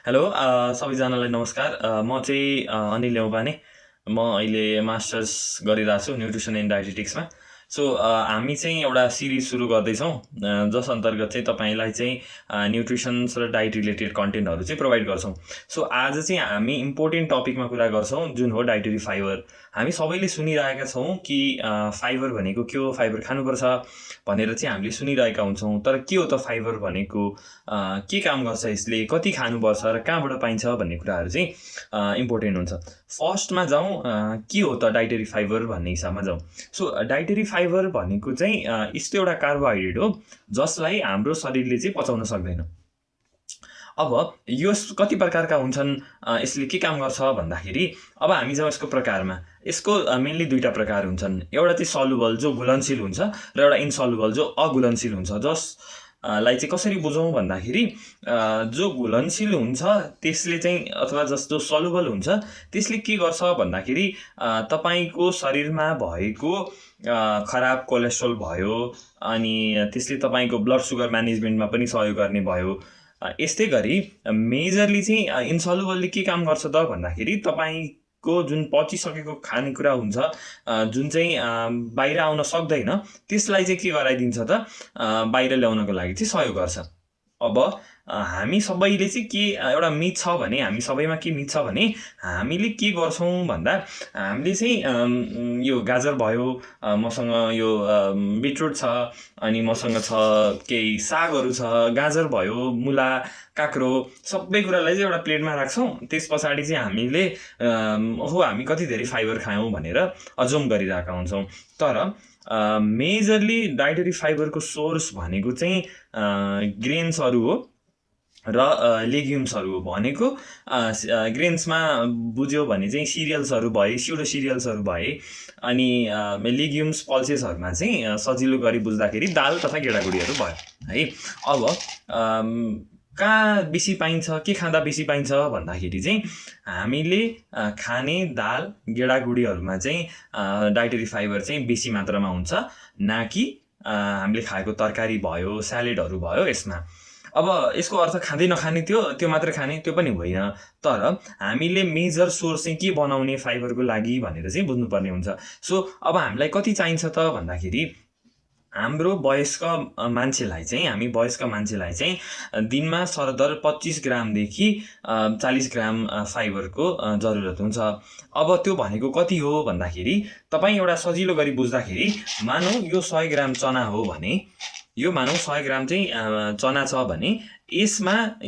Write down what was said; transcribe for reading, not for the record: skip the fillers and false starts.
Hello सबैजनालाई नमस्कार। म चाहिँ अनिल न्यौपाने। म अहिले मास्टर्स गरिरहेको छु न्युट्रिसन एन्ड डायटेटिक्समा। सो हामी चाहिँ एउटा सिरिज सुरु गर्दैछौँ जस अन्तर्गत चाहिँ तपाईँलाई चाहिँ न्युट्रिसन्स र डाइट रिलेटेड कन्टेन्टहरू चाहिँ प्रोभाइड गर्छौँ। सो आज चाहिँ हामी इम्पोर्टेन्ट टपिकमा कुरा गर्छौँ जुन हो डाइटरी फाइबर। हामी सबैले सुनिरहेका छौँ कि फाइबर भनेको के हो, फाइबर खानुपर्छ भनेर चाहिँ हामीले सुनिरहेका हुन्छौँ। तर के हो त फाइबर भनेको, के काम गर्छ, यसले कति खानुपर्छ र कहाँबाट पाइन्छ भन्ने कुराहरू चाहिँ इम्पोर्टेन्ट हुन्छ। फर्स्टमा जाउँ, के हो त डाइटरी फाइबर भन्ने हिसाबमा जाउँ। सो डाइटरी फाइबर भनेको चाहिँ यस्तो एउटा कार्बोहाइड्रेट हो जसलाई हाम्रो शरीरले चाहिँ पचाउन सक्दैन। अब यो कति प्रकारका हुन्छन्, यसले के काम गर्छ भन्दाखेरि अब हामी जाउँ यसको प्रकारमा। यसको मेनली दुईवटा प्रकार हुन्छन्। एउटा चाहिँ सलुबल जो घुलनशील हुन्छ र एउटा इन्सलुबल जो अघुलनशील हुन्छ। लाई चाहिँ कसरी बुझौँ भन्दाखेरि जो घुलनशील हुन्छ त्यसले चाहिँ अथवा जस्तो सलुबल हुन्छ त्यसले के गर्छ भन्दाखेरि तपाईँको शरीरमा भएको खराब कोलेस्ट्रोल भयो, अनि त्यसले तपाईँको ब्लड सुगर म्यानेजमेन्टमा पनि सहयोग गर्ने भयो। यस्तै गरी मेजरली चाहिँ इन्सलुबलले के काम गर्छ त भन्दाखेरि तपाईँको जुन पचिसकेको खानेकुरा हुन्छ जुन चाहिँ बाहिर आउन सक्दैन त्यसलाई चाहिँ के गराइदिन्छ त बाहिर ल्याउनको लागि चाहिँ सहयोग गर्छ। अब हामी सबैले चाहिँ के एउटा मिथ छ भने, हामी सबैमा के मिथ छ भने हामीले के गर्छौँ भन्दा हामीले चाहिँ यो गाजर भयो, मसँग यो बिटरुट छ, अनि मसँग छ केही सागहरू छ, गाजर भयो, मुला, काँक्रो, सबै कुरालाई चाहिँ एउटा प्लेटमा राख्छौँ। त्यस पछाडि चाहिँ हामीले हामी कति धेरै फाइबर खायौँ भनेर अजुम गरिरहेका हुन्छौँ। तर मेजरली डाइटरी फाइबरको सोर्स भनेको चाहिँ ग्रेन्सहरू हो र लेग्युम्सहरू हो। भनेको ग्रेन्समा बुझ्यो भने चाहिँ सिरियल्सहरू भए, स्युडो सिरियल्सहरू भए, अनि लेग्युम्स पल्सेसहरूमा चाहिँ सजिलो गरी बुझ्दाखेरि दाल तथा गेडागुडीहरू भयो है। अब कहाँ बेसी पाइन्छ, के खाँदा बेसी पाइन्छ भन्दाखेरि चाहिँ हामीले खाने दाल गेडागुडीहरूमा चाहिँ डाइटरी फाइबर चाहिँ बेसी मात्रामा हुन्छ, न कि हामीले खाएको तरकारी भयो, स्यालेडहरू भयो यसमा। अब यसको अर्थ खाँदै नखाने त्यो मात्र खाने त्यो पनि होइन। तर हामीले मेजर सोर्स चाहिँ के बनाउने फाइबरको लागि भनेर चाहिँ बुझ्नुपर्ने हुन्छ। सो अब हामीलाई कति चाहिन्छ त भन्दाखेरि हाम्रो वयस्क मान्छेलाई चाहिँ दिनमा सरदर 25 ग्रामदेखि 40 ग्राम फाइबरको जरुरत हुन्छ। अब त्यो भनेको कति हो भन्दाखेरि तपाईँ एउटा सजिलो गरी बुझ्दाखेरि मानौँ यो 100 ग्राम चना हो भने, यो मानौँ 100 ग्राम चाहिँ चना छ भने यसमा